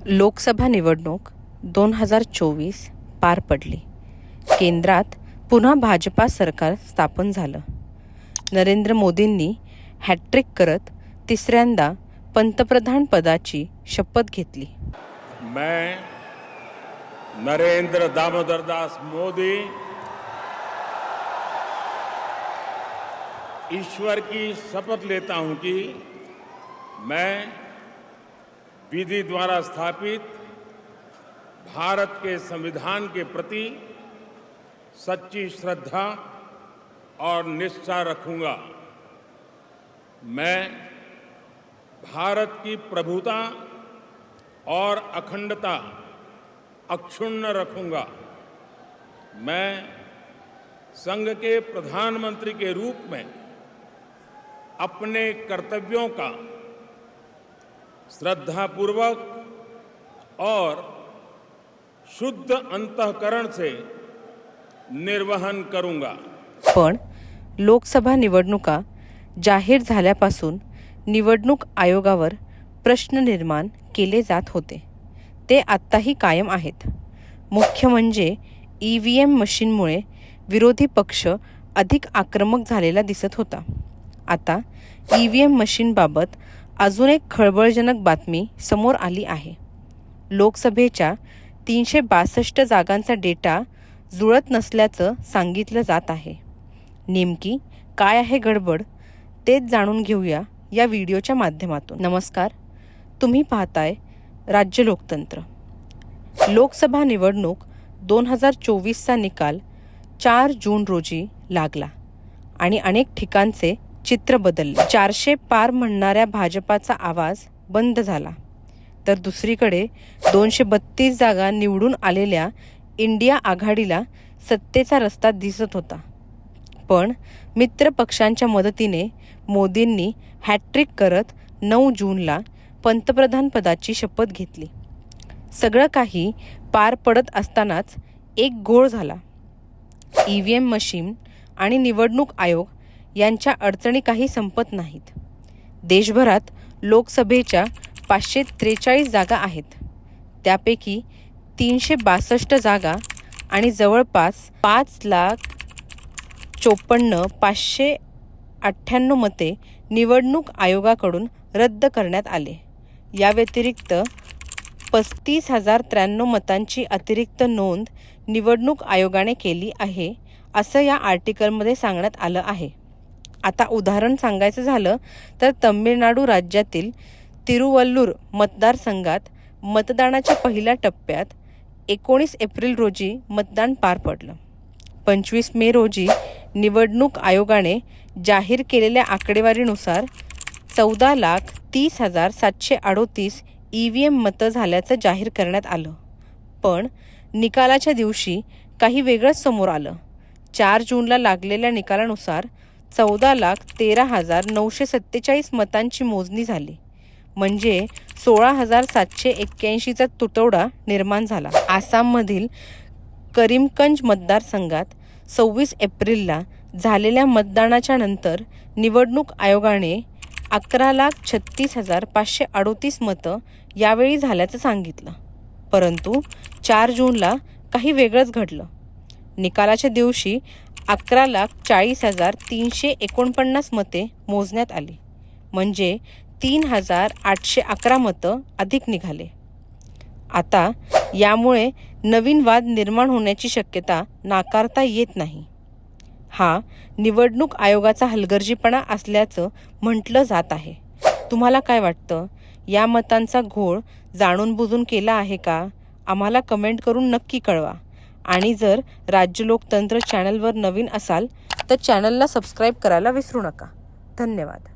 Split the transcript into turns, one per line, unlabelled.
लोकसभा निवडणूक 2024 पार पडली. केंद्रात पुन्हा भाजपा सरकार स्थापन झालं. नरेंद्र मोदींनी हॅट्रिक करत तिसऱ्यांदा पंतप्रधान पदाची शपथ घेतली.
मैं नरेंद्र दामोदर दास मोदी ईश्वर की शपथ लेता हूं कि मैं विधि द्वारा स्थापित भारत के संविधान के प्रति सच्ची श्रद्धा और निष्ठा रखूंगा. मैं भारत की प्रभुता और अखंडता अक्षुण्ण रखूंगा. मैं संघ के प्रधानमंत्री के रूप में अपने कर्तव्यों का श्रद्धापूर्वक और शुद्ध अंतःकरण से निर्वहन करूंगा.
पण लोकसभा निवडणुका जाहीर झाल्यापासून निवडणूक आयोगावर प्रश्न निर्माण केले जात होते. ते आत्ताही कायम आहेत. मुख्य म्हणजे EVM मशीनमुळे विरोधी पक्ष अधिक आक्रमक झालेला दिसत होता. आता EVM मशीनबाबत अजून एक खळबळजनक बातमी समोर आली आहे. लोकसभेच्या 362 जागांचा डेटा जुळत नसल्याचं सांगितलं जात आहे. नेमकी काय आहे गडबड तेच जाणून घेऊया या व्हिडिओच्या माध्यमातून. नमस्कार, तुम्ही पाहताय राज्य लोकतंत्र. लोकसभा निवडणूक 2024चा निकाल 4 जून रोजी लागला आणि अनेक ठिकाणचे चित्र बदलले. 400 पार म्हणणाऱ्या भाजपाचा आवाज बंद झाला, तर दुसरीकडे 232 जागा निवडून आलेल्या इंडिया आघाडीला सत्तेचा रस्ता दिसत होता. पण मित्र पक्षांच्या मदतीने मोदींनी हॅट्रिक करत 9 जूनला पंतप्रधान पदाची शपथ घेतली. सगळं काही पार पडत असतानाच एक घोळ झाला. EVM मशीन आणि निवडणूक आयोग यांच्या अडचणी काही संपत नाहीत. देशभरात लोकसभेच्या 543 जागा आहेत. त्यापैकी 362 जागा आणि जवळपास 5,54,598 मते निवडणूक आयोगाकडून रद्द करण्यात आले. या व्यतिरिक्त 35,093 मतांची अतिरिक्त नोंद निवडणूक आयोगाने केली आहे, असं या आर्टिकलमध्ये सांगण्यात आलं आहे. आता उदाहरण सांगायचं झालं तर तमिळनाडू राज्यातील तिरुवल्लूर मतदारसंघात मतदानाच्या पहिल्या टप्प्यात 19 एप्रिल रोजी मतदान पार पडलं. 25 मे रोजी निवडणूक आयोगाने जाहीर केलेल्या आकडेवारीनुसार 14,30,738 EVM मतं झाल्याचं जाहीर करण्यात आलं. पण निकालाच्या दिवशी काही वेगळंच समोर आलं. 4 जूनला लागलेल्या निकालानुसार 14,13,947 मतांची मोजणी झाली. म्हणजे 16,781चा तुटवडा निर्माण झाला. आसाममधील करीमगंज मतदारसंघात 26 एप्रिलला झालेल्या मतदानाच्या नंतर निवडणूक आयोगाने 11,36,538 मतं यावेळी झाल्याचं सांगितलं. परंतु 4 जूनला काही वेगळंच घडलं. निकालाच्या दिवशी 11,40,349 मते मोजण्यात आली. म्हणजे 3,811 मतं अधिक निघाले. आता यामुळे नवीन वाद निर्माण होण्याची शक्यता नाकारता येत नाही. हा निवडणूक आयोगाचा हलगर्जीपणा असल्याचं म्हटलं जात आहे. तुम्हाला काय वाटतं? या मतांचा घोळ जाणून बुजून केला आहे का? आम्हाला कमेंट करून नक्की कळवा. आणि जर राज्य लोकतंत्र चॅनलवर नवीन असाल तर चॅनलला सबस्क्राईब करायला विसरू नका. धन्यवाद.